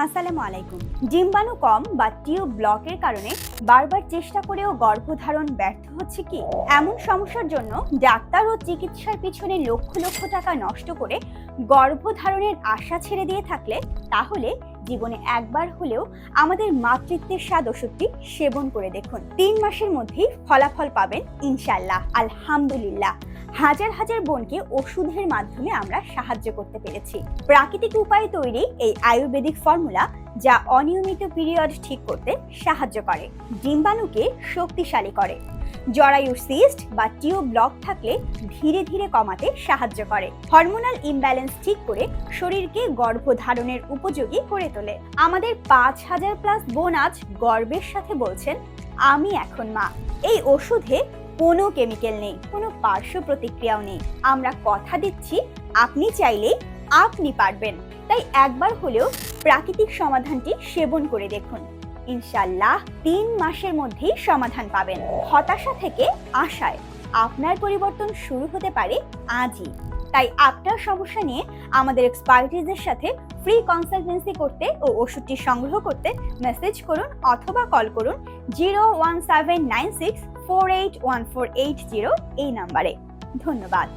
আসসালামু আলাইকুম। ডিম্বাণু কম বা টিউব ব্লকের কারণে বারবার চেষ্টা করেও গর্ভধারণ ব্যর্থ হচ্ছে কি? এমন সমস্যার জন্য ডাক্তার ও চিকিৎসার পিছনে লক্ষ লক্ষ টাকা নষ্ট করে গর্ভধারণের আশা ছেড়ে দিয়ে থাকলে তাহলে জীবনে একবার হলেও আমাদের মাতৃত্বের স্বাদ ওষুধটি সেবন করে দেখুন। 3 মাসের মধ্যেই ফলাফল পাবেন ইনশাআল্লাহ। আলহামদুলিল্লাহ, হাজার হাজার বোনকে ওষুধের মাধ্যমে আমরা সাহায্য করতে পেরেছি। প্রাকৃতিক উপায়ে তৈরি এই আয়ুর্বেদিক ফর্মুলা যা অনিয়মিত পিরিয়ড ঠিক করতে সাহায্য করে, ডিম্বাণুকে শক্তিশালী করে, জরায়ুর সিস্ট বা টিউব ব্লক থাকলে ধীরে ধীরে কমাতে সাহায্য করে, হরমোনাল ইমব্যালেন্স ঠিক করে শরীরকে গর্ভধারণের উপযোগী করে তোলে। আমাদের 5000+ বোন আজ গর্বের সাথে বলছেন, আমি এখন মা। এই ওষুধে কোনো কেমিক্যাল নেই, কোনো পার্শ্ব প্রতিক্রিয়াও নেই। আমরা কথা দিচ্ছি, আপনি চাইলেই আপনি পারবেন। তাই একবার হলেও প্রাকৃতিক সমাধানটি সেবন করে দেখুন। ইনশাআল্লাহ 3 মাসের মধ্যেই সমাধান পাবেন। হতাশা থেকে আশায় আপনার পরিবর্তন শুরু হতে পারে আজই। তাই আপনার সমস্যা নিয়ে আমাদের এক্সপার্টিজের সাথে ফ্রি কনসালটেন্সি করতে ও ওষুধটি সংগ্রহ করতে মেসেজ করুন অথবা কল করুন 01796 481480 এই নাম্বারে। ধন্যবাদ।